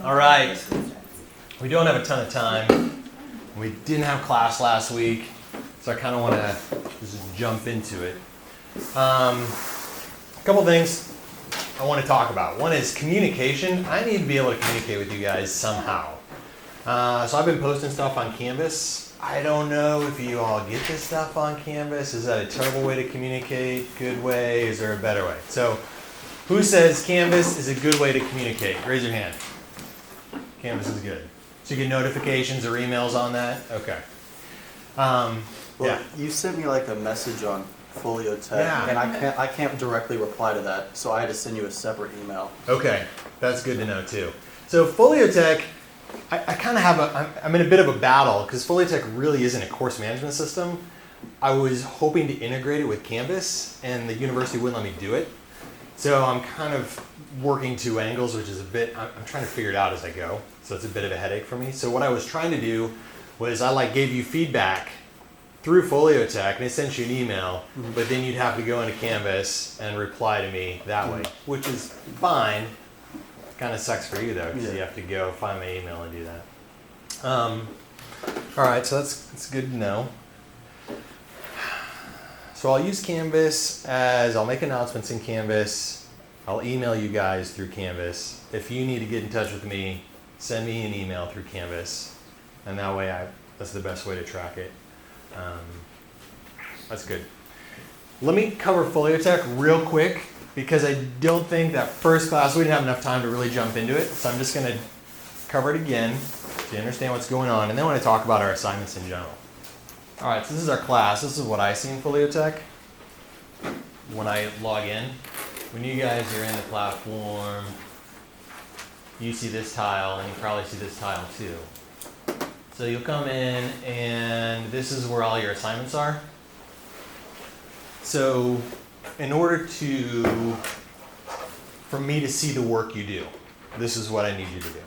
All right. We don't have a ton of time. We didn't have class last week, so I kind of want to just jump into it. A couple things I want to talk about. One is communication. I need to be able to communicate with you guys somehow. So I've been posting stuff on Canvas. I don't know if you all get this stuff on Canvas. Is that a terrible way to communicate? Good way? Is there a better way? So who says Canvas is a good way to communicate? Raise your hand. Canvas is good. So you get notifications or emails on that? Okay. Well, you sent me like a message on Folio Tech, and I can't directly reply to that, so I had to send you a separate email. Okay, that's good to know too. So Folio Tech, I kind of have I'm in a bit of a battle because Folio Tech really isn't a course management system. I was hoping to integrate it with Canvas, and the university wouldn't let me do it. So I'm kind of working two angles, which is a bit, I'm trying to figure it out as I go. So it's a bit of a headache for me. So what I was trying to do was I gave you feedback through Folio Tech, and it sent you an email, but then you'd have to go into Canvas and reply to me that way, which is fine. Kind of sucks for you though, because you have to go find my email and do that. All right, so that's good to know. So I'll use Canvas I'll make announcements in Canvas. I'll email you guys through Canvas. If you need to get in touch with me, send me an email through Canvas, and that way that's the best way to track it. That's good. Let me cover Folio Tech real quick because I don't think that first class, we didn't have enough time to really jump into it. So I'm just going to cover it again so you understand what's going on. And then I want to talk about our assignments in general. All right, so this is our class. This is what I see in Folio Tech when I log in. When you guys are in the platform, you see this tile, and you probably see this tile too. So you'll come in, and this is where all your assignments are. So in order for me to see the work you do, this is what I need you to do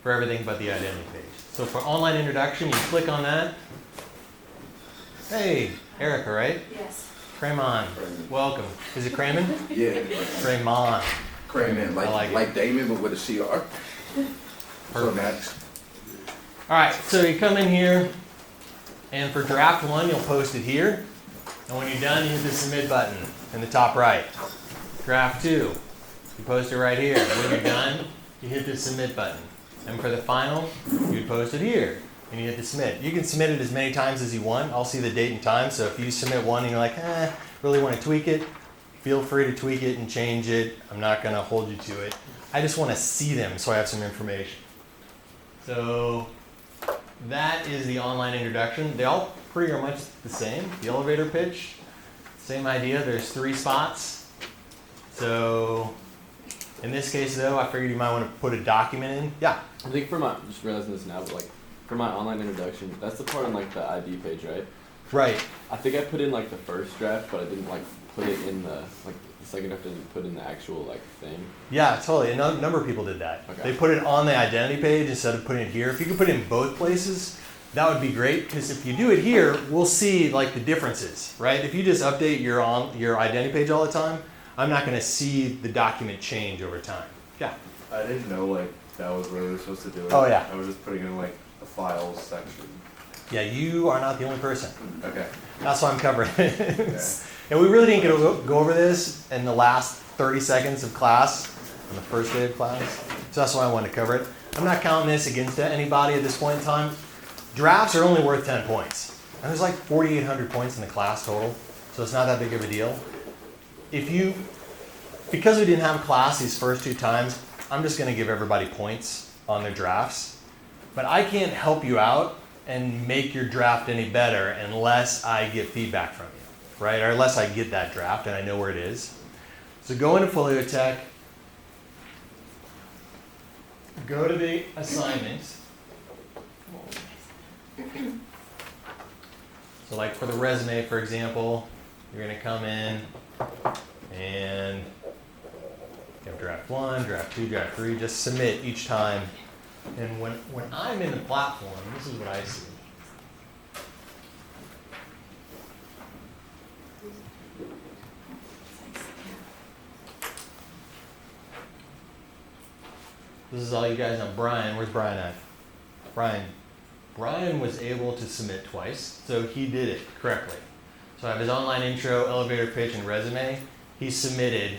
for everything but the identity page. So for online introduction, you click on that. Hey, Erica, right? Yes. Cramon, welcome. Is it Craman? Yeah. Cramon. Craman, like Damon, but with a CR. So Max. All right, so you come in here, and for draft one, you'll post it here. And when you're done, you hit the submit button in the top right. Draft two, you post it right here. When you're done, you hit the submit button. And for the final, you'd post it here, and you hit the submit. You can submit it as many times as you want. I'll see the date and time, so if you submit one and you're like, really want to tweak it, feel free to tweak it and change it. I'm not going to hold you to it. I just want to see them so I have some information. So that is the online introduction. They all pretty much the same. The elevator pitch, same idea. There's 3 spots. So in this case though, I figured you might want to put a document in. Yeah. I think just realizing this now, but for my online introduction, that's the part on the ID page, right? Right. I think I put in the first draft, but I didn't put it in the the second draft didn't put in the actual thing. Yeah, totally. A number of people did that. Okay. They put it on the identity page instead of putting it here. If you could put it in both places, that would be great, because if you do it here, we'll see the differences, right? If you just update your identity page all the time, I'm not going to see the document change over time. Yeah. I didn't know that was where we were supposed to do it. Oh, yeah. I was just putting in the files section. Yeah, you are not the only person. Okay. That's why I'm covering it. And we really didn't go over this in the last 30 seconds of class, on the first day of class. So that's why I wanted to cover it. I'm not counting this against anybody at this point in time. Drafts are only worth 10 points. And there's 4,800 points in the class total, so it's not that big of a deal. Because we didn't have class these first 2 times, I'm just going to give everybody points on their drafts. But I can't help you out and make your draft any better unless I get feedback from you, right? Or unless I get that draft and I know where it is. So go into Folio Tech, go to the assignments. So for the resume, for example, you're going to come in and you have draft 1, draft 2, draft 3, just submit each time. And when I'm in the platform, this is what I see. This is all you guys know. Brian, where's Brian at? Brian was able to submit twice, so he did it correctly. So I have his online intro, elevator pitch, and resume. He submitted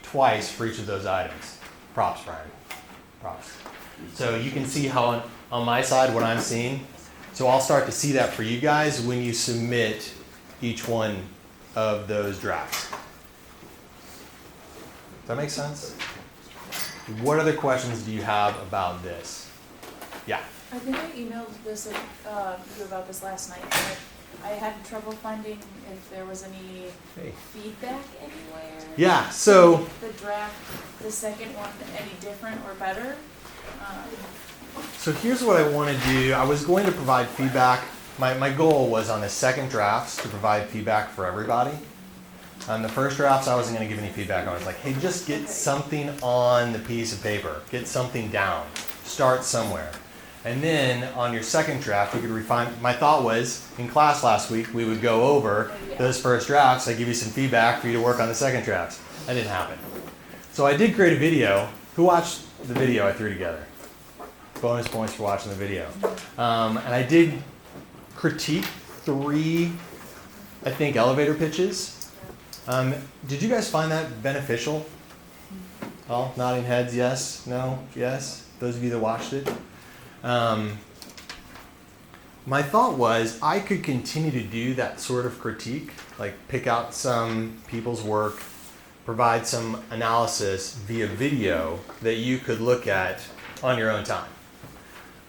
twice for each of those items. Props, Brian. Props. So you can see how on my side what I'm seeing. So I'll start to see that for you guys when you submit each one of those drafts. Does that make sense? What other questions do you have about this? Yeah. I think I emailed this you about this last night, but I had trouble finding if there was any Hey. feedback anywhere. Yeah, so The draft, the second one, any different or better? So here's what I want to do. I was going to provide feedback. My goal was on the second drafts to provide feedback for everybody. On the first drafts, I wasn't going to give any feedback. I was like, hey, just get something on the piece of paper. Get something down. Start somewhere. And then on your second draft, we could refine. My thought was, in class last week, we would go over those first drafts. I'd give you some feedback for you to work on the second drafts. That didn't happen. So I did create a video. Who watched the video I threw together? Bonus points for watching the video. And I did critique 3, I think, elevator pitches. Did you guys find that beneficial? All nodding heads, yes, no, yes. Those of you that watched it. My thought was I could continue to do that sort of critique, like pick out some people's work, provide some analysis via video that you could look at on your own time.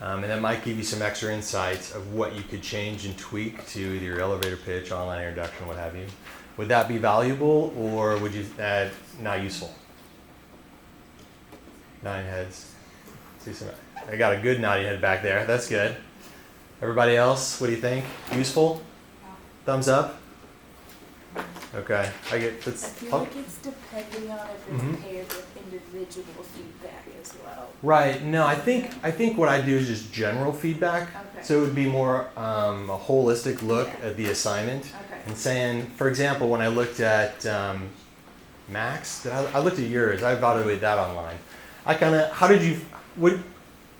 And that might give you some extra insights of what you could change and tweak to either your elevator pitch, online introduction, what have you. Would that be valuable, or would you not useful? Nodding heads. See some. I got a good nodding head back there. That's good. Everybody else, what do you think? Useful? Thumbs up? Okay. I feel like it's depending on if it's paired with individual feedback as well. Right. No, I think what I do is just general feedback. Okay. So it would be more a holistic look at the assignment. Okay. And saying, for example, when I looked at Max, I looked at yours. I evaluated that online.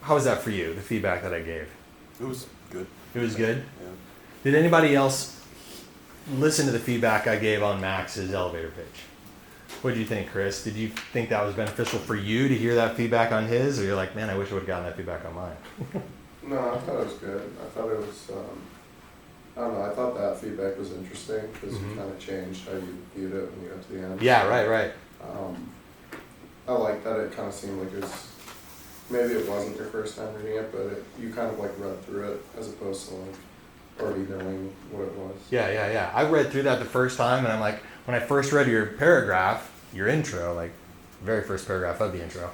How was that for you, the feedback that I gave? It was good. It was good? Yeah. Did anybody else listen to the feedback I gave on Max's elevator pitch? What did you think, Chris? Did you think that was beneficial for you to hear that feedback on his? Or you're like, man, I wish I would have gotten that feedback on mine? No, I thought it was good. I thought it was, I don't know, I thought that feedback was interesting because it kind of changed how you viewed it when you got to the end. Yeah, right. I like that it kind of seemed like it was, maybe it wasn't your first time reading it, but you kind of like read through it as opposed to like already knowing what it was. Yeah. I read through that the first time, and I'm like, when I first read your paragraph, your intro, like very first paragraph of the intro,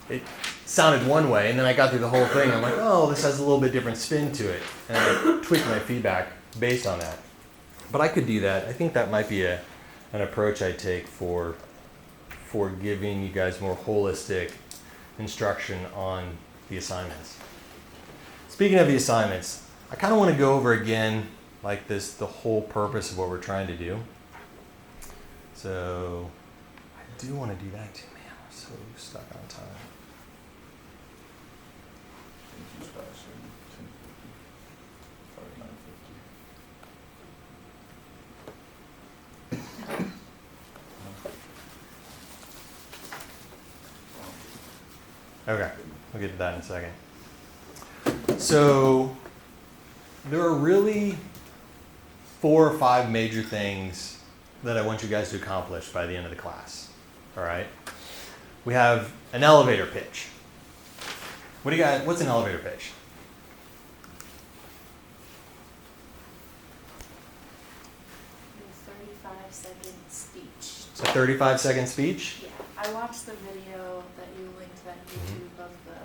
it sounded one way, and then I got through the whole thing, and I'm like, oh, this has a little bit different spin to it, and I tweaked my feedback based on that. But I could do that. I think that might be an approach I take for giving you guys more holistic instruction on the assignments. Speaking of the assignments, I kind of want to go over again like this, the whole purpose of what we're trying to do. So I do want to do that too, man. I'm so stuck on time. Okay, we'll get to that in a second. So there are really 4 or 5 major things that I want you guys to accomplish by the end of the class. All right? We have an elevator pitch. What's an elevator pitch? A 35-second speech. A 35-second speech? Yeah, I watched the video that you linked on YouTube of the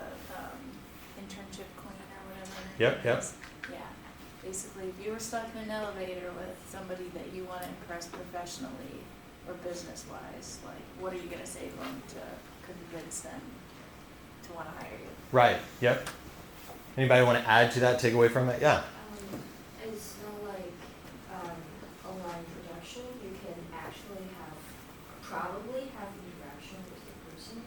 internship queen or whatever. Yep. Yeah, basically, if you were stuck in an elevator with somebody that you want to impress professionally or business-wise, like, what are you going to say to them to convince them to want to hire you? Right, yep. Anybody want to add to that, take away from it? Yeah. It's not like online production. You can actually probably have interaction with the person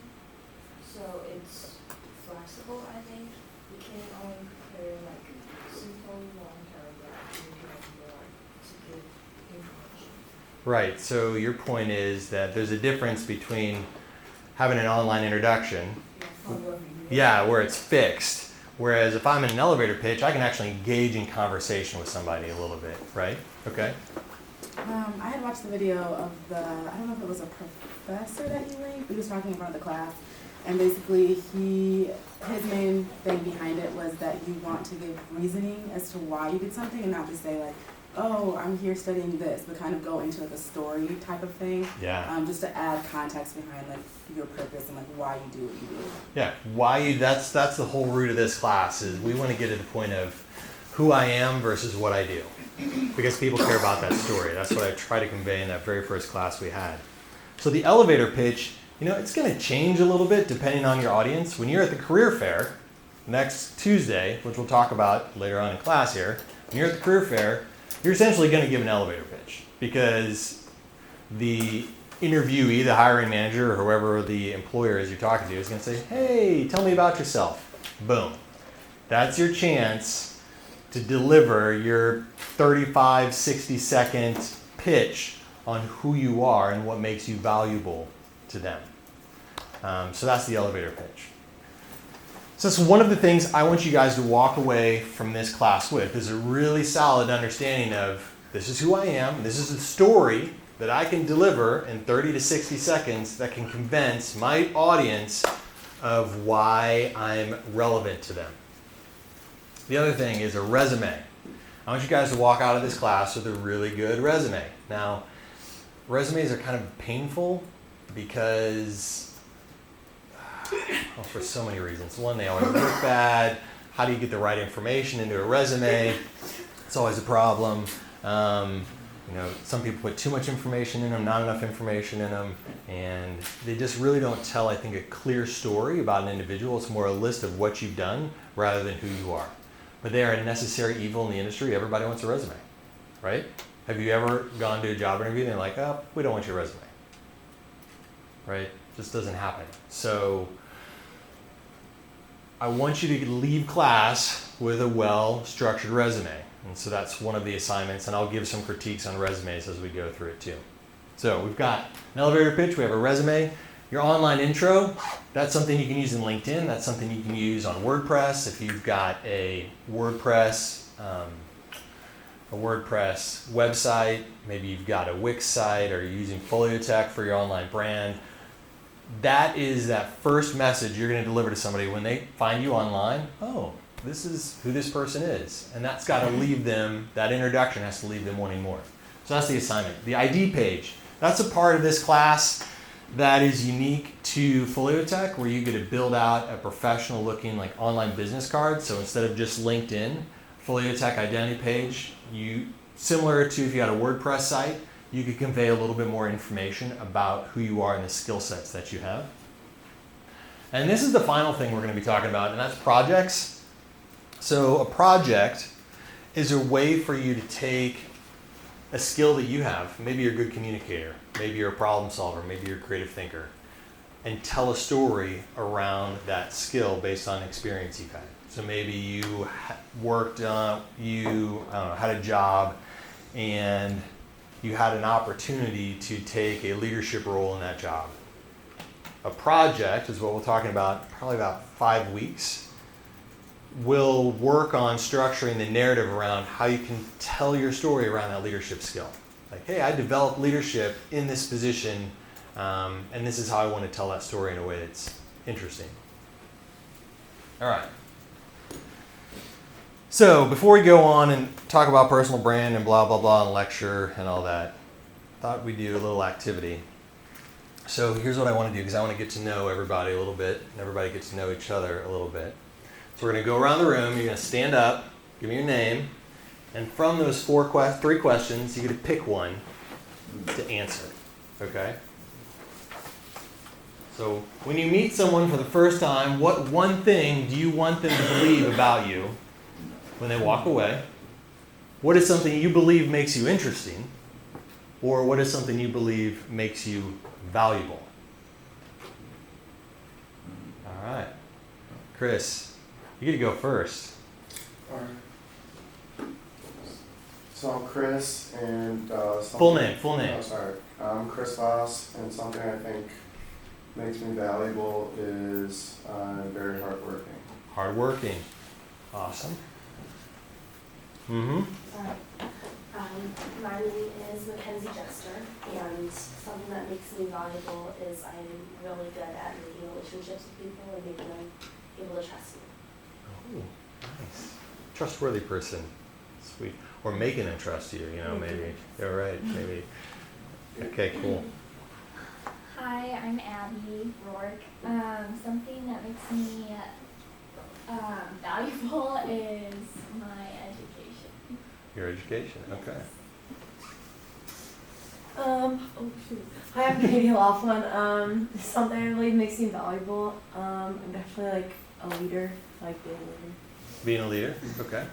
flexible, I think. You can only prepare like simple long paragraph, and you can have more to give information. Right, so your point is that there's a difference between having an online introduction, Yeah, follow up. yeah, where it's fixed, whereas if I'm in an elevator pitch, I can actually engage in conversation with somebody a little bit, right? Okay. I had watched the video of I don't know if it was a professor that he linked, but he was talking in front of the class. And basically his main thing behind it was that you want to give reasoning as to why you did something and not just say like, oh, I'm here studying this, but kind of go into like a story type of thing. Yeah. Just to add context behind like your purpose and like why you do what you do. Yeah, that's the whole root of this class is we want to get to the point of who I am versus what I do. Because people care about that story. That's what I try to convey in that very first class we had. So the elevator pitch, it's going to change a little bit depending on your audience. When you're at the career fair next Tuesday, which we'll talk about later on in class here, when you're at the career fair, you're essentially going to give an elevator pitch because the interviewee, the hiring manager, or whoever the employer is you're talking to is going to say, hey, tell me about yourself. Boom. That's your chance to deliver your 35, 60-second pitch on who you are and what makes you valuable to them. So that's the elevator pitch. So that's one of the things I want you guys to walk away from this class with is a really solid understanding of this is who I am, this is a story that I can deliver in 30 to 60 seconds that can convince my audience of why I'm relevant to them. The other thing is a resume. I want you guys to walk out of this class with a really good resume. Now, resumes are kind of painful because, for so many reasons. One, they always look bad. How do you get the right information into a resume? It's always a problem. Some people put too much information in them, not enough information in them, and they just really don't tell, I think, a clear story about an individual. It's more a list of what you've done rather than who you are. But they are a necessary evil in the industry. Everybody wants a resume, right? Have you ever gone to a job interview and they're like, oh, we don't want your resume, right? Just doesn't happen. So I want you to leave class with a well-structured resume. And so that's one of the assignments, and I'll give some critiques on resumes as we go through it too. So we've got an elevator pitch, we have a resume. Your online intro, that's something you can use in LinkedIn. That's something you can use on WordPress. If you've got a WordPress website, maybe you've got a Wix site, or you're using FolioTech for your online brand. That is that first message you're going to deliver to somebody when they find you online. Oh, this is who this person is. And that's got to leave them, that introduction has to leave them wanting more. So that's the assignment. The ID page, that's a part of this class that is unique to FolioTech, where you get to build out a professional looking like online business card. So instead of just LinkedIn, FolioTech identity page, similar to if you had a WordPress site, you could convey a little bit more information about who you are and the skill sets that you have. And this is the final thing we're going to be talking about, and that's projects. So a project is a way for you to take a skill that you have. Maybe you're a good communicator, maybe you're a problem solver, maybe you're a creative thinker, and tell a story around that skill based on experience you've had. So maybe you worked, had a job, and you had an opportunity to take a leadership role in that job. A project is what we're talking about, probably about 5 weeks. We'll work on structuring the narrative around how you can tell your story around that leadership skill. Like, hey, I developed leadership in this position, and this is how I want to tell that story in a way that's interesting. All right. So before we go on and talk about personal brand and blah, blah, blah, and lecture and all that, I thought we'd do a little activity. So here's what I want to do, because I want to get to know everybody a little bit, and everybody gets to know each other a little bit. So we're going to go around the room. You're going to stand up, give me your name, and from those three questions, you get to pick one to answer. Okay? So when you meet someone for the first time, what one thing do you want them to believe about you when they walk away? What is something you believe makes you interesting? Or what is something you believe makes you valuable? All right. Chris, you get to go first. Alright. So I'm Chris, and Full name. Oh, sorry. I'm Chris Voss, and something I think makes me valuable is I'm very hardworking. Hardworking. Awesome. Mm-hmm. My name is Mackenzie Jester, and something that makes me valuable is I'm really good at making relationships with people and making them able to trust me. Oh, nice. Trustworthy person. Sweet. Or making them trust you, maybe. You're right, maybe. Okay, cool. Hi, I'm Abby Rourke. Something that makes me valuable is my education. Your education, okay. Hi, I'm Katie Laughlin. Something that really makes me valuable. I'm definitely like a leader, like being a leader. Being a leader, okay.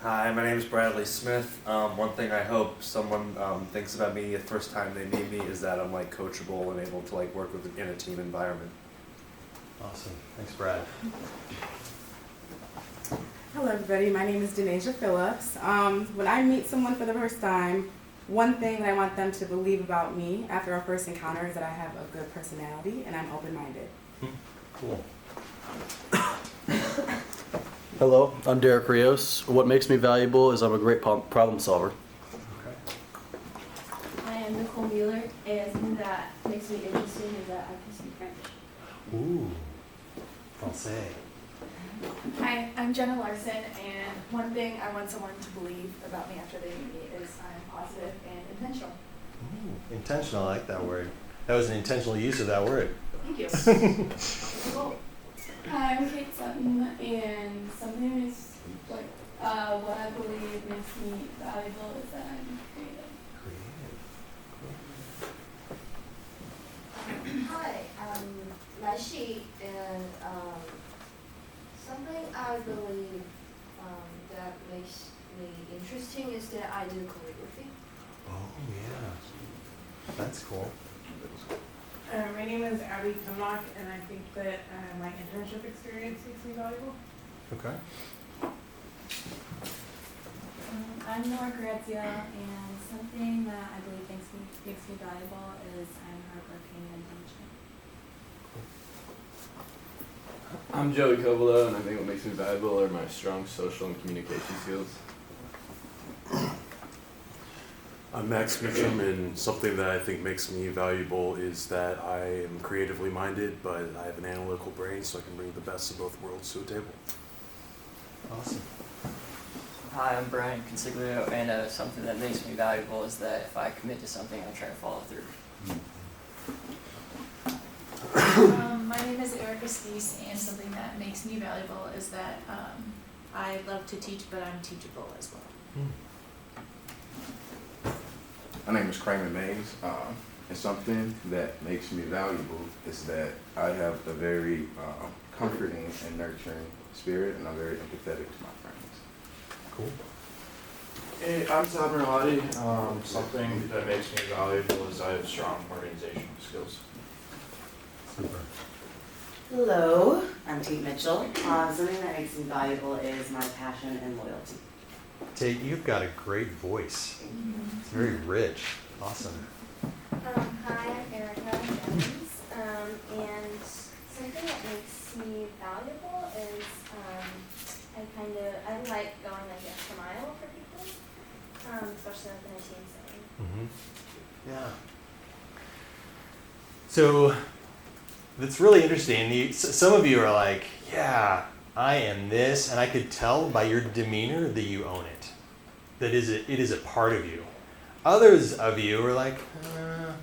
Hi, my name is Bradley Smith. One thing I hope someone thinks about me the first time they meet me is that I'm like coachable and able to like work in a team environment. Awesome. Thanks, Brad. Hello, everybody. My name is Denasia Phillips. When I meet someone for the first time, one thing that I want them to believe about me after our first encounter is that I have a good personality and I'm open-minded. Cool. Hello, I'm Derek Rios. What makes me valuable is I'm a great problem solver. Okay. I am Nicole Mueller, and something that makes me interesting is that I can speak French. Ooh. Français. Hi, I'm Jenna Larson, and one thing I want someone to believe about me after they meet me is I'm positive and intentional. Ooh, intentional, I like that word. That was an intentional use of that word. Thank you. Cool. Hi, I'm Kate Sutton, and something is like what I believe makes me valuable is that I'm creative. Hi, I'm Lai-Shi, and something I believe that makes me interesting is that I do calligraphy. Oh, yeah. That's cool. My name is Abby Kumlock, and I think that my internship experience makes me valuable. Okay. I'm Nora Grazia, and something that I believe makes me valuable is I'm hardworking and diligent. I'm Joey Covelo, and I think what makes me valuable are my strong social and communication skills. I'm Max Mitchum, and something that I think makes me valuable is that I am creatively minded, but I have an analytical brain, so I can bring the best of both worlds to a table. Awesome. Hi, I'm Brian Consiglio, and something that makes me valuable is that if I commit to something, I try to follow through. My name is Erica Steese, and something that makes me valuable is that I love to teach, but I'm teachable as well. My name is Kramer Mays, and something that makes me valuable is that I have a very comforting and nurturing spirit, and I'm very empathetic to my friends. Cool. Hey, I'm Todd Merlati. Something that makes me valuable is I have strong organizational skills. Super. Hello, I'm Tate Mitchell. Something that makes me valuable is my passion and loyalty. Tate, you've got a great voice. It's very rich. Awesome. Hi, I'm Erica Jones, and something that makes me valuable is I like going the extra mile for people, especially within a team setting. Mm-hmm. Yeah. So that's really interesting. Some of you are like, yeah, I am this, and I could tell by your demeanor that you own it. That it is a part of you. Others of you are like, I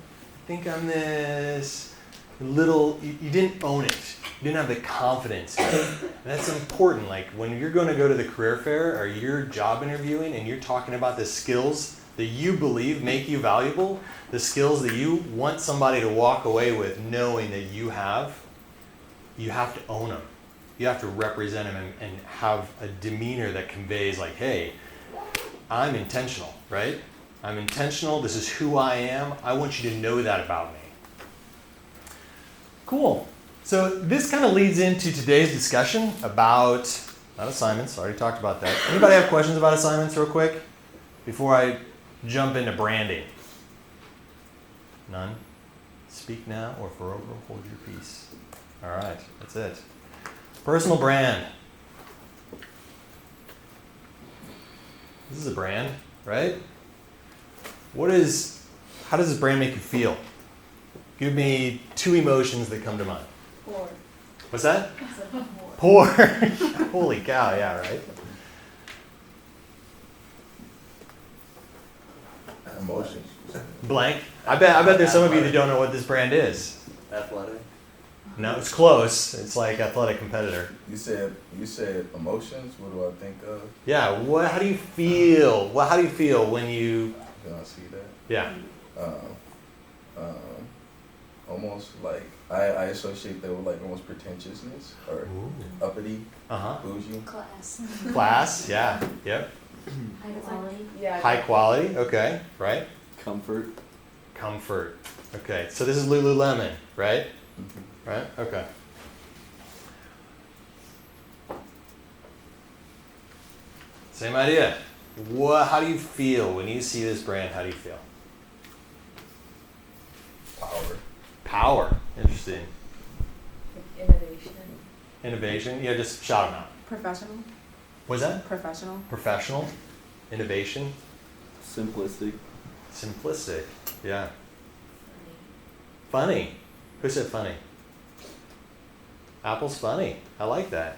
think I'm this. You didn't own it. You didn't have the confidence in it. And that's important. Like when you're going to go to the career fair or you're job interviewing and you're talking about the skills that you believe make you valuable, the skills that you want somebody to walk away with knowing that you have to own them. You have to represent them and have a demeanor that conveys like, hey, I'm intentional, right? I'm intentional. This is who I am. I want you to know that about me. Cool. So this kind of leads into today's discussion about, not assignments, already talked about that. Anybody have questions about assignments real quick before I jump into branding? None? Speak now or forever hold your peace. All right, that's it. Personal brand. This is a brand, right? How does this brand make you feel? Give me 2 emotions that come to mind. Poor. What's that? It's like Poor. Holy cow, yeah, right? Emotions. Blank. I bet there's some of you that don't know what this brand is. Athletic. No, it's close. It's like athletic competitor. You said emotions. What do I think of? Yeah, how do you feel? How do you feel when you... Can I see that? Yeah. Almost like I associate that with like almost pretentiousness or uppity, bougie. Class. Class, yeah, yep. High quality. Yeah. High quality, okay, right? Comfort. Comfort. Okay, so this is Lululemon, right? Mm-hmm. Right? Okay. Same idea. How do you feel when you see this brand? How do you feel? Power. Power. Interesting. Innovation. Innovation. Yeah, just shout them out. Professional. What's that? Professional. Professional. Innovation. Simplistic. Simplistic. Yeah. Funny. Who said funny? Apple's funny. I like that.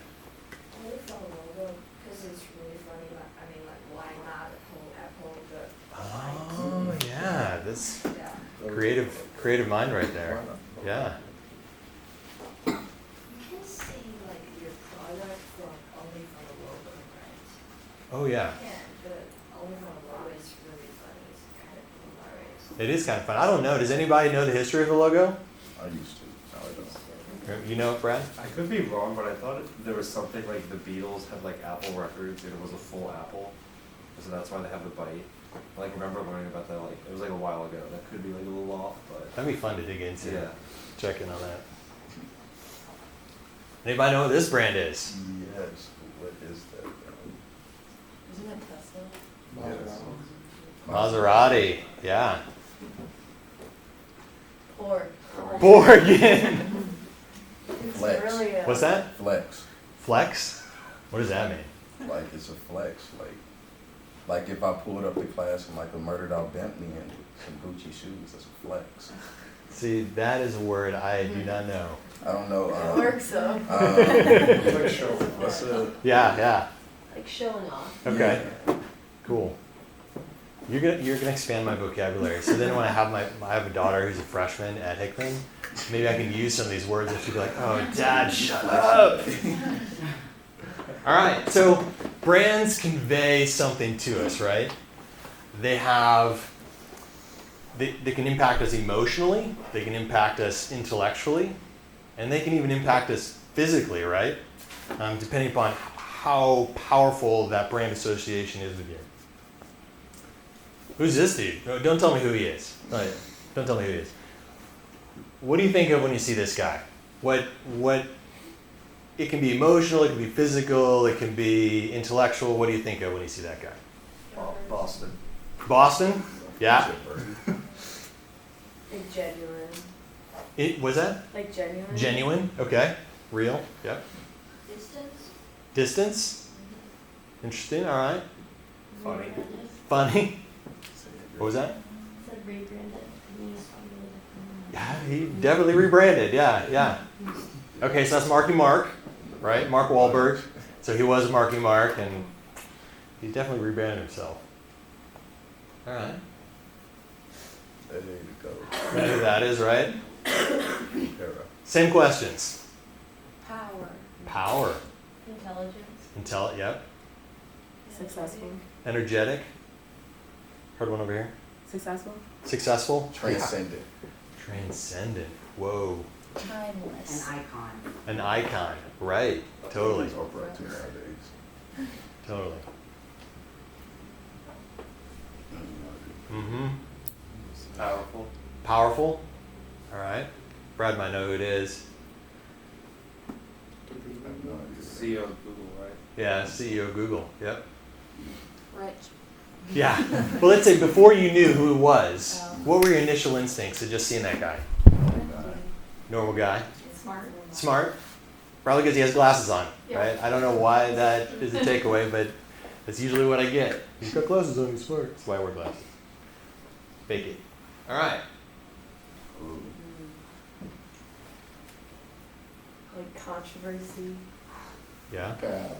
I really felt a logo because it's really funny. I mean, like, why not Apple? Oh yeah, that's Yeah. creative mind right there. Yeah. You can see like your product from only from the logo, right? Oh yeah. Yeah, but only from the logo is really funny. It's kind of hilarious. It is kind of fun. I don't know. Does anybody know the history of the logo? I used to. Now I don't. You know it, Brad? I could be wrong, but I thought there was something like the Beatles had like Apple Records and it was a full apple. So that's why they have the bite. I like remember learning about that like it was like a while ago. That could be like a little off, but That'd be fun to dig into. yeah. Check in on that. Anybody know what this brand is? Yes. What is that? Isn't it Tesla? Yes. Maserati. Yeah. Poor. Poor again. It's Flex. really a... What's that? Flex. Flex? What does that mean? Like it's a flex. Like if I pulled up the class in like a murdered out Bentley and some Gucci shoes, that's a flex. See, that is a word I do not know. I don't know. It works though. What's a Yeah. Like showing off. Okay. Cool. You're gonna expand my vocabulary. So then when I have a daughter who's a freshman at Hickman, maybe I can use some of these words and she'll be like, "Oh, Dad, shut up." All right. So brands convey something to us, right? They can impact us emotionally. They can impact us intellectually, and they can even impact us physically, right? Depending upon how powerful that brand association is with you. Who's this dude? No, don't tell me who he is. Don't tell me who he is. What do you think of when you see this guy? What? It can be emotional, it can be physical, it can be intellectual. What do you think of when you see that guy? Boston. Boston? Yeah. Like genuine. Was that? Like genuine. Genuine? Okay. Real? Yep. Distance. Distance? Interesting. All right. Funny. Funny? What was that? Said rebranded. Yeah, he definitely rebranded. Yeah. Okay, so that's Marky Mark, right? Mark Wahlberg. So he was Marky Mark, and he definitely rebranded himself. All right. There you go. You know who that is, right? Same questions. Power. Intelligence. Yep. Successful. Energetic. Heard one over here. Successful. Successful. Transcendent. Transcendent. Whoa. Timeless. An icon. An icon. Right. Totally. It's over to nowadays. Totally. Mm-hmm. Powerful. Powerful. All right. Brad might know who it is. CEO of Google, right? Yeah, CEO of Google. Yep. Rich. Yeah. Well, let's say before you knew who it was, what were your initial instincts of just seeing that guy? Normal guy. Smart. Smart. Probably because he has glasses on, Yeah. right? I don't know why that is a takeaway, but that's usually what I get. He's got glasses on, he's smart. That's why I wear glasses. Fake it. All right. Like controversy. Yeah. Bad.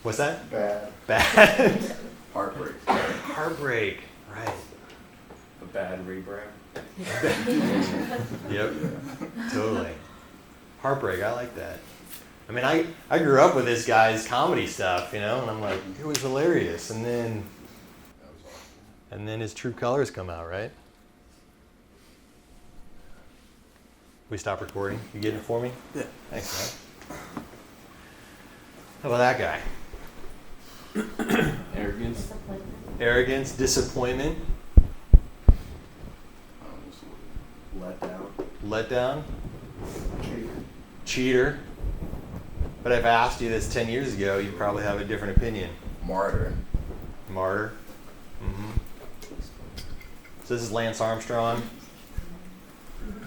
What's that? Bad. Bad. Heartbreak. Heartbreak. Right. A bad rebrand. Yep. Totally. Heartbreak. I like that. I mean, I grew up with this guy's comedy stuff, you know, and I'm like, it was hilarious. And then his true colors come out, right? We stop recording. You getting it for me? Yeah. Thanks, man. How about that guy? Arrogance. Arrogance, disappointment, Let down. letdown, cheater. But if I asked you this 10 years ago, you'd probably have a different opinion. Martyr. Martyr. Mm-hmm. So this is Lance Armstrong.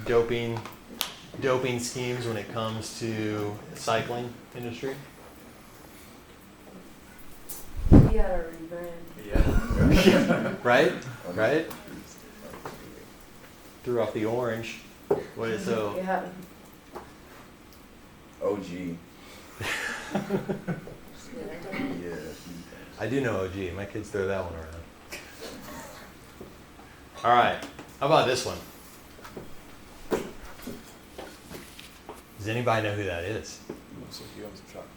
Doping schemes when it comes to cycling industry. He had a rebrand. Yeah. Right? Right? Threw off the orange. What is so? Yeah. OG. Yeah. I do know OG. My kids throw that one around. All right. How about this one? Does anybody know who that is? Looks like you own some chocolate.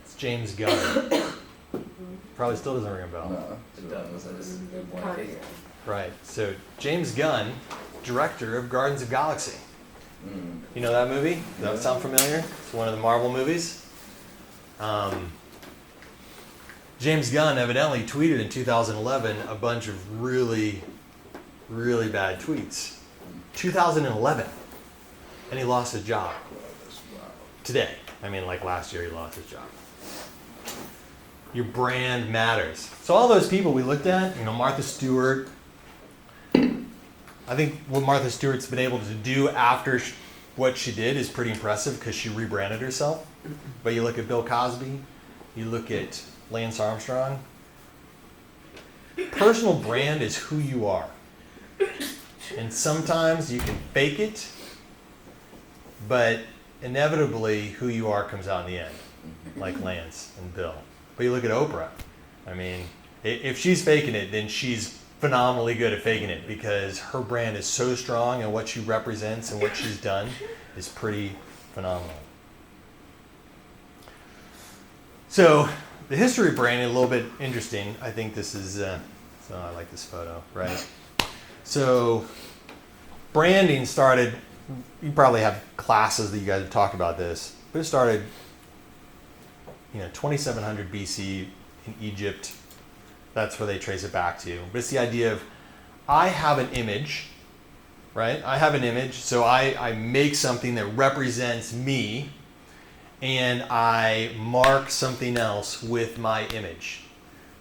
It's James Gunn. Probably still doesn't ring a bell. No. It does. I just blanked. Right. So James Gunn, director of Guardians of the Galaxy. Mm. You know that movie? Does that sound familiar? It's one of the Marvel movies. James Gunn evidently tweeted in 2011 a bunch of really, really bad tweets. 2011. And he lost his job. Today. I mean, like last year he lost his job. Your brand matters. So all those people we looked at, you know, Martha Stewart. I think what Martha Stewart's been able to do after what she did is pretty impressive because she rebranded herself. But you look at Bill Cosby, you look at Lance Armstrong. Personal brand is who you are. And sometimes you can fake it, but inevitably who you are comes out in the end, like Lance and Bill. But you look at Oprah. I mean, if she's faking it, then she's phenomenally good at faking it because her brand is so strong and what she represents and what she's done is pretty phenomenal. So the history of branding is a little bit interesting. I think this is, so I like this photo, right? So branding started, you probably have classes that you guys have talked about this, but it started, 2700 BC in Egypt. That's where they trace it back to. But it's the idea of, I have an image, right? I have an image, so I make something that represents me, and I mark something else with my image.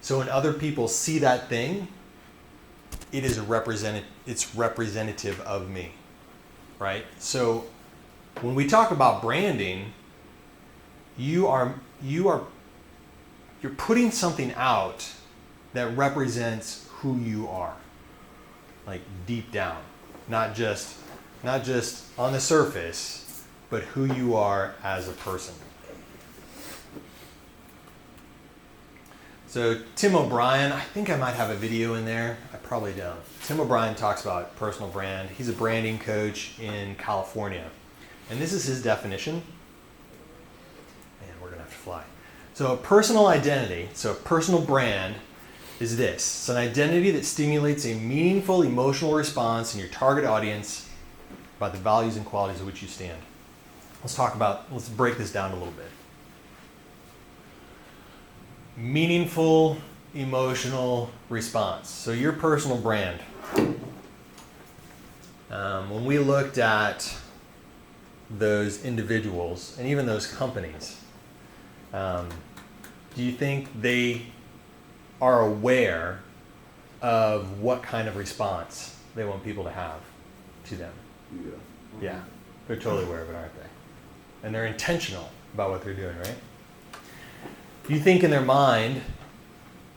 So when other people see that thing, it is it's representative of me, right? So when we talk about branding, you're putting something out that represents who you are, like deep down, not just on the surface, but who you are as a person. So Tim O'Brien, I think I might have a video in there. I probably don't. Tim O'Brien talks about personal brand. He's a branding coach in California. And this is his definition. Man, we're gonna have to fly. So a personal identity, so a personal brand is this. It's an identity that stimulates a meaningful emotional response in your target audience about the values and qualities of which you stand. Let's break this down a little bit. Meaningful emotional response. So your personal brand. When we looked at those individuals and even those companies, do you think they are aware of what kind of response they want people to have to them? Yeah. Yeah, they're totally aware of it, aren't they? And they're intentional about what they're doing, right? Do you think in their mind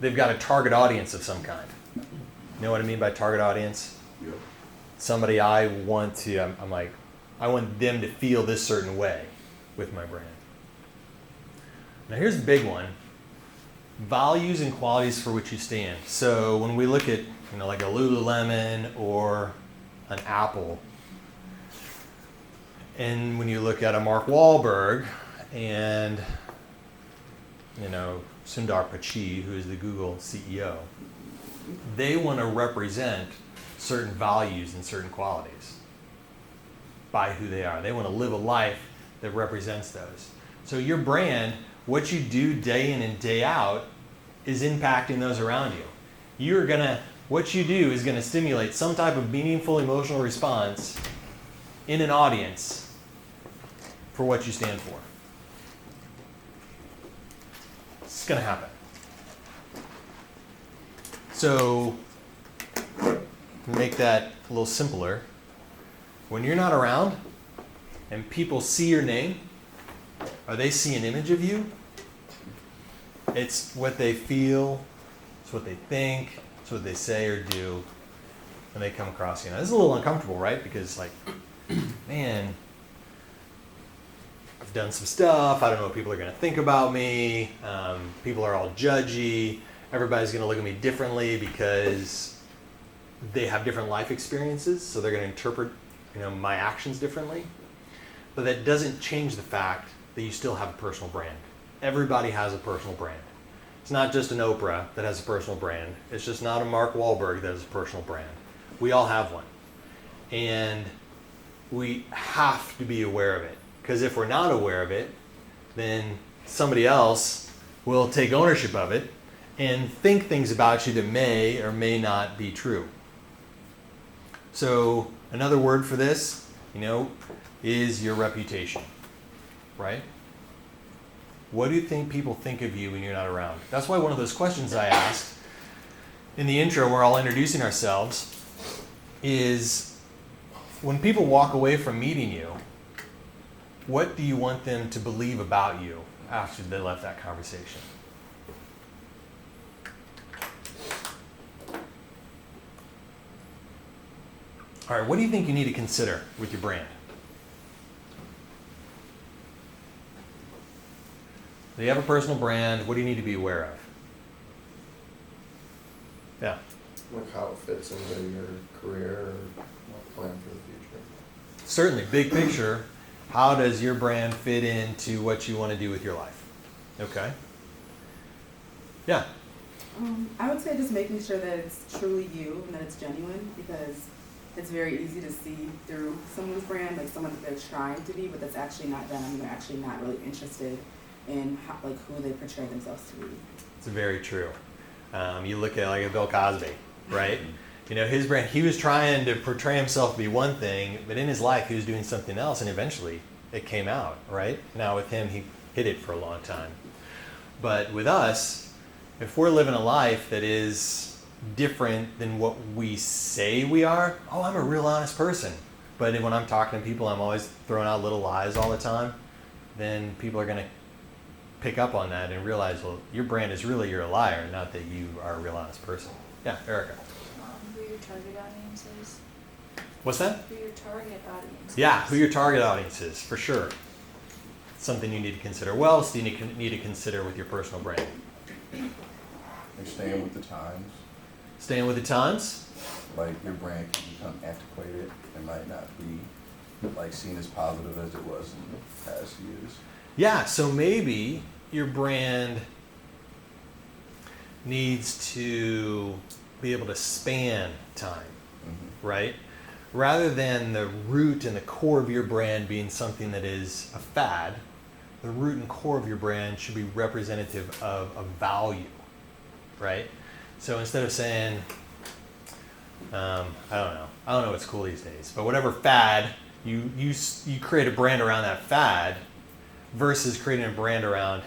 they've got a target audience of some kind? You know what I mean by target audience? Yeah. Somebody I want to, I'm like, I want them to feel this certain way with my brand. Now here's the big one. Values and qualities for which you stand. So when we look at, like a Lululemon or an Apple, and when you look at a Mark Wahlberg and, Sundar Pichai, who is the Google CEO, they want to represent certain values and certain qualities by who they are. They want to live a life that represents those. So your brand, what you do day in and day out, is impacting those around you. What you do is going to stimulate some type of meaningful emotional response in an audience for what you stand for. It's going to happen. So, to make that a little simpler, when you're not around and people see your name, or they see an image of you, it's what they feel, it's what they think, it's what they say or do when they come across you. Now, this is a little uncomfortable, right? Because, man, I've done some stuff. I don't know what people are going to think about me. People are all judgy. Everybody's going to look at me differently because they have different life experiences, so they're going to interpret, my actions differently. But that doesn't change the fact that you still have a personal brand. Everybody has a personal brand. It's not just an Oprah that has a personal brand. It's just not a Mark Wahlberg that has a personal brand. We all have one. And we have to be aware of it. Because if we're not aware of it, then somebody else will take ownership of it and think things about you that may or may not be true. So another word for this, is your reputation, right? What do you think people think of you when you're not around? That's why one of those questions I asked in the intro, we're all introducing ourselves, is when people walk away from meeting you, what do you want them to believe about you after they left that conversation? All right, what do you think you need to consider with your brand? Do you have a personal brand? What do you need to be aware of? Yeah. Like how it fits into your career or plan for the future. Certainly, big picture, how does your brand fit into what you want to do with your life? Okay. Yeah. I would say just making sure that it's truly you and that it's genuine, because it's very easy to see through someone's brand, like someone that they're trying to be, but that's actually not them, and they're actually not really interested in who they portray themselves to be. It's very true. You look at a Bill Cosby, right? His brand, he was trying to portray himself to be one thing, but in his life he was doing something else, and eventually it came out, right? Now with him, he hid it for a long time. But with us, if we're living a life that is different than what we say we are, I'm a real honest person. But when I'm talking to people, I'm always throwing out little lies all the time, then people are going to pick up on that and realize, well, your brand is really you're a liar, not that you are a real honest person. Yeah, Erica. Who your target audience is. What's that? Who your target audience is. Yeah, who your target audience is, for sure. Something you need to consider. What else do you need to consider with your personal brand? Like staying with the times. Staying with the times? Like your brand can become antiquated and might not be seen as positive as it was in the past years. Yeah, so maybe your brand needs to be able to span time, right? Rather than the root and the core of your brand being something that is a fad, the root and core of your brand should be representative of a value, right? So instead of saying, I don't know what's cool these days, but whatever fad You create a brand around that fad versus creating a brand around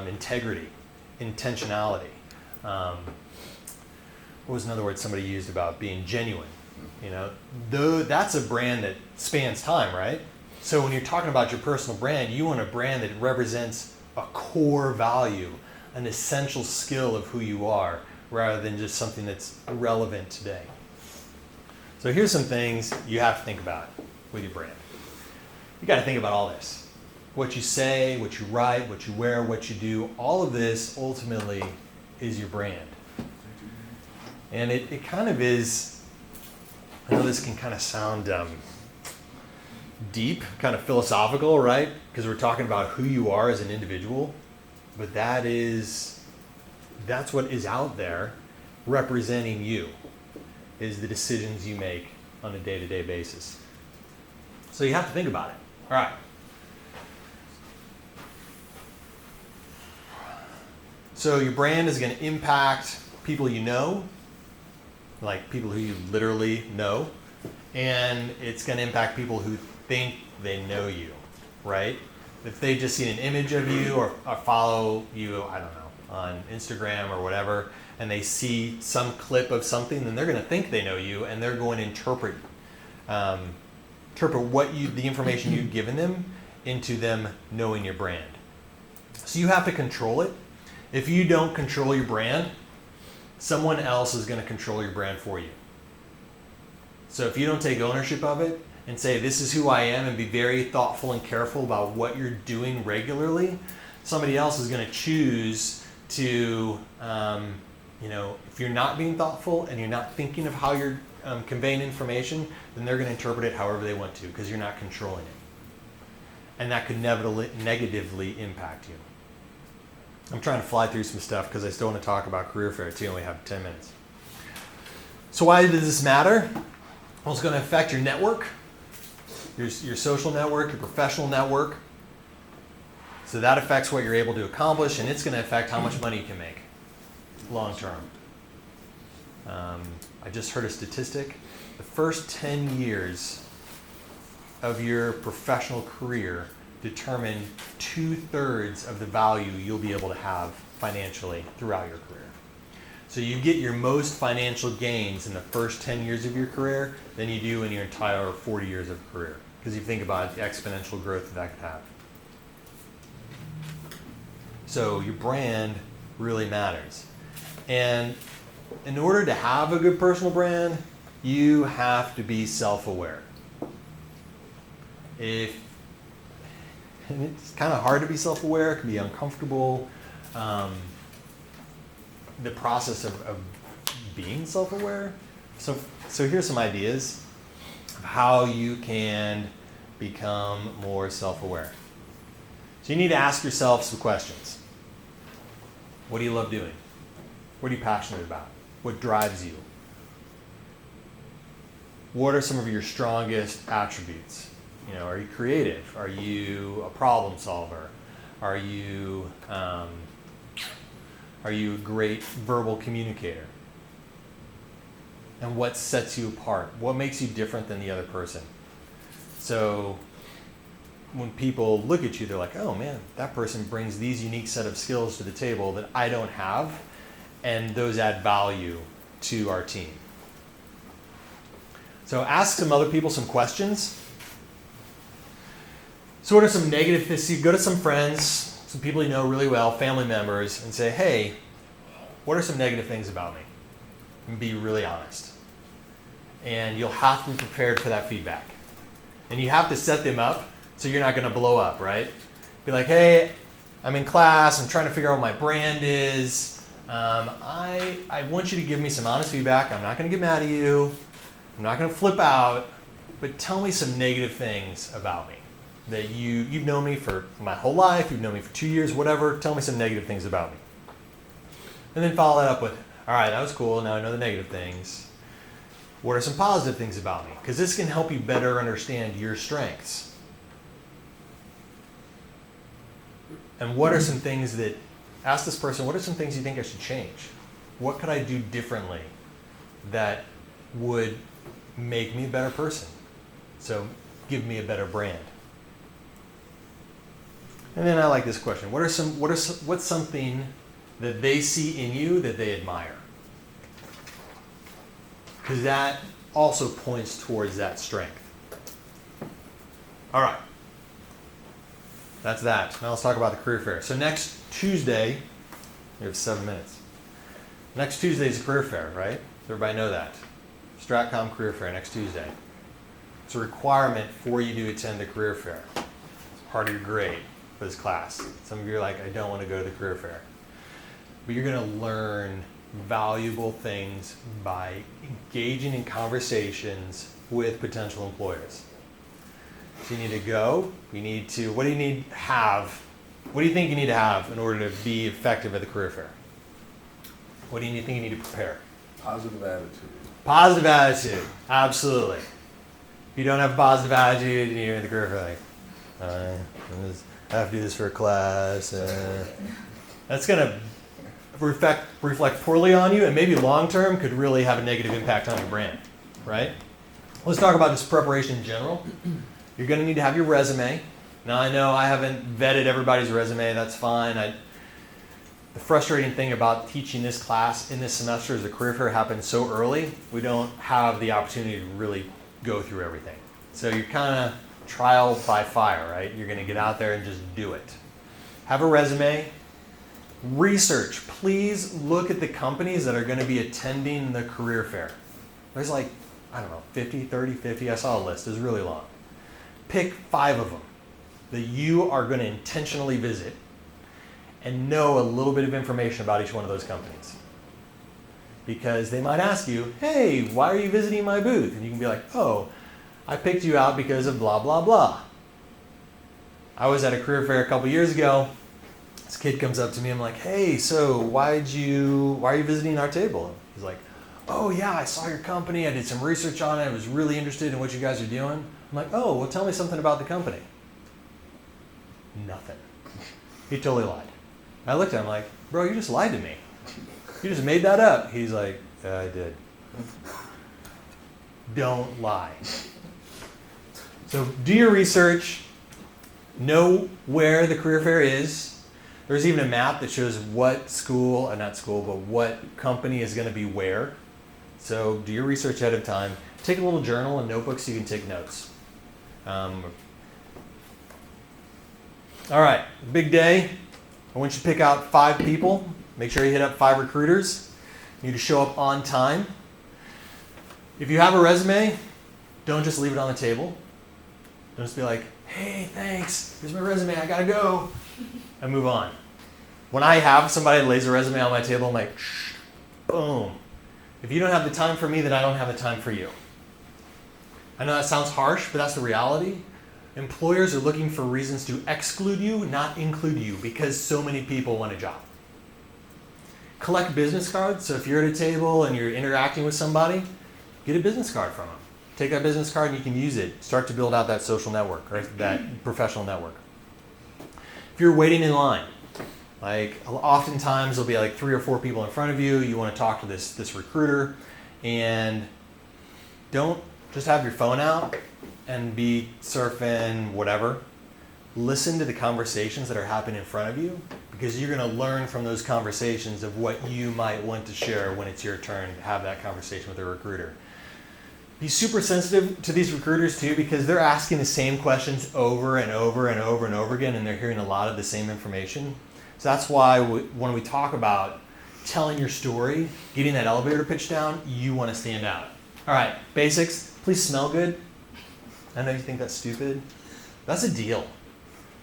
integrity, intentionality. What was another word somebody used about being genuine? You know, though that's a brand that spans time, right? So when you're talking about your personal brand, you want a brand that represents a core value, an essential skill of who you are, rather than just something that's relevant today. So here's some things you have to think about with your brand. You got to think about all this. What you say, what you write, what you wear, what you do, all of this ultimately is your brand. And it kind of is, I know this can kind of sound deep, kind of philosophical, right? Because we're talking about who you are as an individual, but that's what is out there representing you, is the decisions you make on a day-to-day basis. So you have to think about it. All right. So your brand is going to impact people you know, like people who you literally know, and it's going to impact people who think they know you, right? If they just see an image of you or follow you, I don't know, on Instagram or whatever, and they see some clip of something, then they're going to think they know you, and they're going to interpret the information you've given them into them knowing your brand. So you have to control it. If you don't control your brand, someone else is going to control your brand for you. So if you don't take ownership of it and say, this is who I am, and be very thoughtful and careful about what you're doing regularly, somebody else is going to choose to, if you're not being thoughtful and you're not thinking of how you're conveying information, then they're going to interpret it however they want to, because you're not controlling it. And that could negatively impact you. I'm trying to fly through some stuff because I still want to talk about career fair too, and we have 10 minutes. So why does this matter? Well, it's going to affect your network, your social network, your professional network. So that affects what you're able to accomplish, and it's going to affect how much money you can make long term. I just heard a statistic. The first 10 years of your professional career determine 2/3 of the value you'll be able to have financially throughout your career. So you get your most financial gains in the first 10 years of your career than you do in your entire 40 years of career. Because you think about the exponential growth that could have. So your brand really matters. And in order to have a good personal brand, you have to be self-aware. And it's kind of hard to be self-aware, it can be uncomfortable. The process of being self-aware. So here's some ideas of how you can become more self-aware. So you need to ask yourself some questions. What do you love doing? What are you passionate about? What drives you? What are some of your strongest attributes? Are you creative? Are you a problem solver? Are you a great verbal communicator? And what sets you apart? What makes you different than the other person? So when people look at you, they're like, oh man, that person brings these unique set of skills to the table that I don't have, and those add value to our team. So ask some other people some questions. So what are some negative things? You go to some friends, some people you know really well, family members, and say, hey, what are some negative things about me? And be really honest. And you'll have to be prepared for that feedback. And you have to set them up so you're not going to blow up, right? Be like, hey, I'm in class, I'm trying to figure out what my brand is. I want you to give me some honest feedback. I'm not going to get mad at you. I'm not going to flip out. But tell me some negative things about me. That you've known me for my whole life, you've known me for 2 years, whatever, tell me some negative things about me. And then follow that up with, all right, that was cool, now I know the negative things. What are some positive things about me? Because this can help you better understand your strengths. And what are some things that, ask this person, what are some things you think I should change? What could I do differently that would make me a better person? So give me a better brand? And then I like this question. What's something that they see in you that they admire? Because that also points towards that strength. All right. That's that. Now let's talk about the career fair. So next Tuesday, we have 7 minutes. Next Tuesday is a career fair, right? Everybody know that. Stratcom Career Fair next Tuesday. It's a requirement for you to attend the career fair. It's part of your grade for this class. Some of you are like, I don't want to go to the career fair. But you're going to learn valuable things by engaging in conversations with potential employers. So you need to go, what do you need to have? What do you think you need to have in order to be effective at the career fair? What do you think you need to prepare? Positive attitude. Positive attitude, absolutely. If you don't have a positive attitude and you're in the career fair, like, I have to do this for a class. That's going to reflect poorly on you, and maybe long term could really have a negative impact on your brand, right? Let's talk about just preparation in general. You're going to need to have your resume. Now I know I haven't vetted everybody's resume, that's fine. The frustrating thing about teaching this class in this semester is the career fair happens so early, we don't have the opportunity to really go through everything. So you're kind of trial by fire, right? You're going to get out there and just do it. Have a resume. Research. Please look at the companies that are going to be attending the career fair. There's like, 50, I saw a list. It's really long. Pick 5 of them that you are going to intentionally visit and know a little bit of information about each one of those companies. Because they might ask you, hey, why are you visiting my booth? And you can be like, oh, I picked you out because of blah, blah, blah. I was at a career fair a couple years ago. This kid comes up to me, I'm like, hey, so why are you visiting our table? He's like, oh yeah, I saw your company, I did some research on it, I was really interested in what you guys are doing. I'm like, oh, well tell me something about the company. Nothing. He totally lied. I looked at him like, bro, you just lied to me. You just made that up. He's like, yeah, I did. Don't lie. So do your research. Know where the career fair is. There's even a map that shows what school, not school, but what company is going to be where. So do your research ahead of time. Take a little journal and notebook so you can take notes. All right, big day. I want you to pick out 5 people. Make sure you hit up 5 recruiters. You need to show up on time. If you have a resume, don't just leave it on the table. Don't just be like, hey, thanks, here's my resume, I gotta go, and move on. When I have somebody that lays a resume on my table, I'm like, shh, boom. If you don't have the time for me, then I don't have the time for you. I know that sounds harsh, but that's the reality. Employers are looking for reasons to exclude you, not include you, because so many people want a job. Collect business cards. So if you're at a table and you're interacting with somebody, get a business card from them. Take that business card and you can use it. Start to build out that social network or that professional network. If you're waiting in line, like oftentimes there'll be like 3 or 4 people in front of you. You want to talk to this recruiter, and don't just have your phone out and be surfing whatever. Listen to the conversations that are happening in front of you, because you're going to learn from those conversations of what you might want to share when it's your turn to have that conversation with a recruiter. Be super sensitive to these recruiters too, because they're asking the same questions over and over and over and over again, and they're hearing a lot of the same information. So that's why when we talk about telling your story, getting that elevator pitch down, you want to stand out. All right, basics. Please smell good. I know you think that's stupid. That's a deal.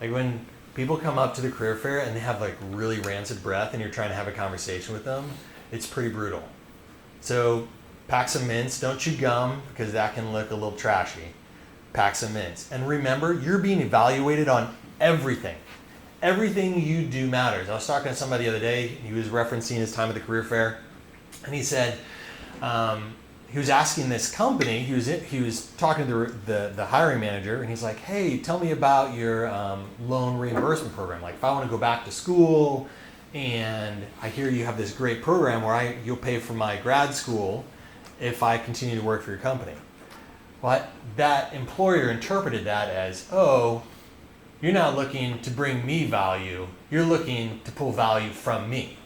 Like when people come up to the career fair and they have like really rancid breath and you're trying to have a conversation with them, it's pretty brutal. So pack some mints. Don't chew gum because that can look a little trashy. Pack some mints. And remember, you're being evaluated on everything. Everything you do matters. I was talking to somebody the other day. He was referencing his time at the career fair. And he said, he was asking this company, he was talking to the hiring manager, and he's like, hey, tell me about your loan reimbursement program. Like if I want to go back to school and I hear you have this great program where you'll pay for my grad school if I continue to work for your company. Well, that employer interpreted that as, oh, you're not looking to bring me value, you're looking to pull value from me.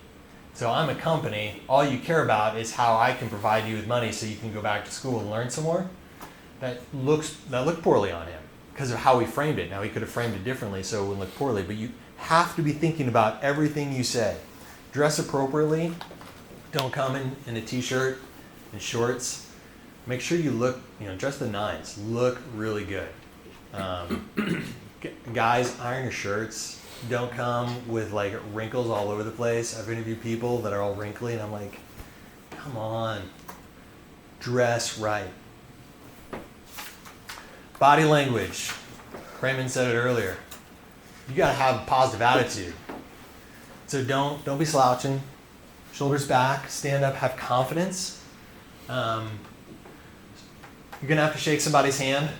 So I'm a company, all you care about is how I can provide you with money so you can go back to school and learn some more. That looked poorly on him because of how he framed it. Now he could have framed it differently so it wouldn't look poorly, but you have to be thinking about everything you say. Dress appropriately. Don't come in a t-shirt and shorts. Make sure you look, dress the nines. Look really good. Guys, iron your shirts. Don't come with like wrinkles all over the place. I've interviewed people that are all wrinkly and I'm like, come on, dress right. Body language. Raymond said it earlier. You gotta have a positive attitude. So don't be slouching. Shoulders back, stand up, have confidence. You're gonna have to shake somebody's hand.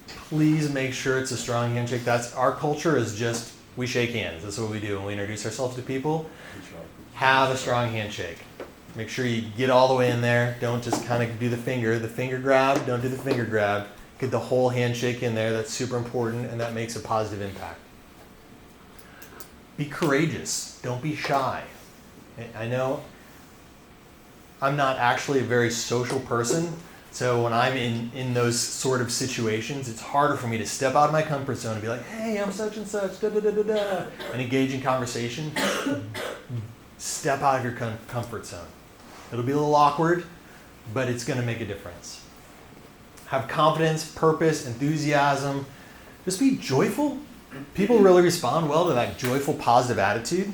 Please make sure it's a strong handshake. That's our culture is just we shake hands. That's what we do when we introduce ourselves to people. Have a strong handshake. Make sure you get all the way in there. Don't just kind of do the finger grab. Don't do the finger grab. Get the whole handshake in there. That's super important, and that makes a positive impact. Be courageous. Don't be shy. I know I'm not actually a very social person, so when I'm in those sort of situations, it's harder for me to step out of my comfort zone and be like, hey, I'm such and such, da da da da da, and engage in conversation. Step out of your comfort zone. It'll be a little awkward, but it's going to make a difference. Have confidence, purpose, enthusiasm. Just be joyful. People really respond well to that joyful, positive attitude.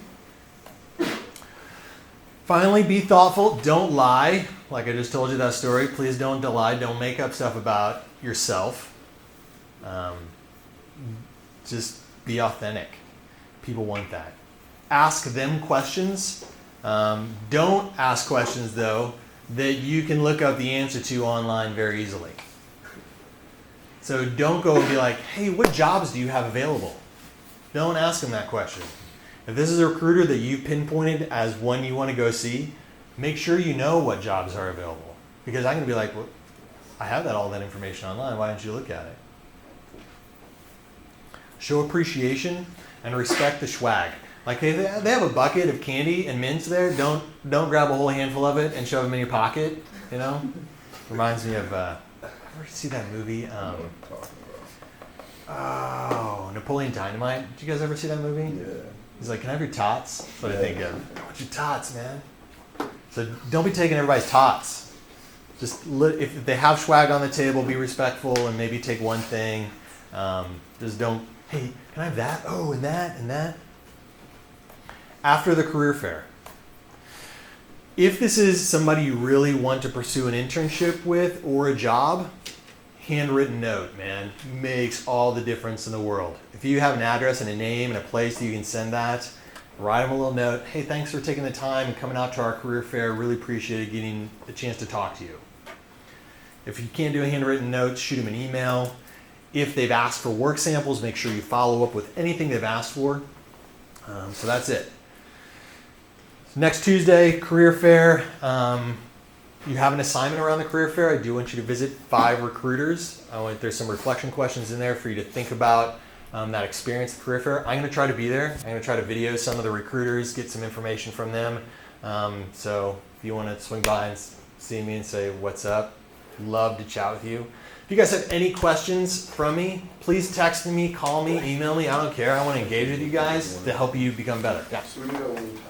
Finally, be thoughtful. Don't lie. Like I just told you that story. Please don't lie. Don't make up stuff about yourself. Just be authentic. People want that. Ask them questions. Don't ask questions, though, that you can look up the answer to online very easily. So don't go and be like, hey, what jobs do you have available? Don't ask them that question. If this is a recruiter that you've pinpointed as one you want to go see, make sure you know what jobs are available. Because I'm going to be like, well, I have all that information online. Why don't you look at it? Show appreciation and respect the swag. Like if they have a bucket of candy and mints there, don't grab a whole handful of it and shove them in your pocket. Reminds me of ever see that movie? Napoleon Dynamite. Did you guys ever see that movie? Yeah. He's like, can I have your tots? That's what I think of. I want your tots, man. So don't be taking everybody's tots. Just if they have swag on the table, be respectful and maybe take one thing. Just don't, hey, can I have that? Oh, and that, and that. After the career fair. If this is somebody you really want to pursue an internship with or a job, handwritten note, man, makes all the difference in the world. If you have an address and a name and a place that you can send that, write them a little note. Hey, thanks for taking the time and coming out to our career fair. Really appreciated getting a chance to talk to you. If you can't do a handwritten note, shoot them an email. If they've asked for work samples, make sure you follow up with anything they've asked for. So that's it. Next Tuesday, career fair. You have an assignment around the career fair. I do want you to visit 5 recruiters. There's some reflection questions in there for you to think about that experience at the career fair. I'm going to try to be there. I'm going to try to video some of the recruiters, get some information from them. So if you want to swing by and see me and say what's up, love to chat with you. If you guys have any questions from me, please text me, call me, email me. I don't care. I want to engage with you guys to help you become better. Yeah. So we can go anytime.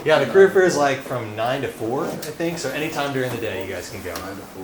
Yeah, the career fair is like from 9 to 4, I think. So anytime during the day you guys can go. 9 to 4.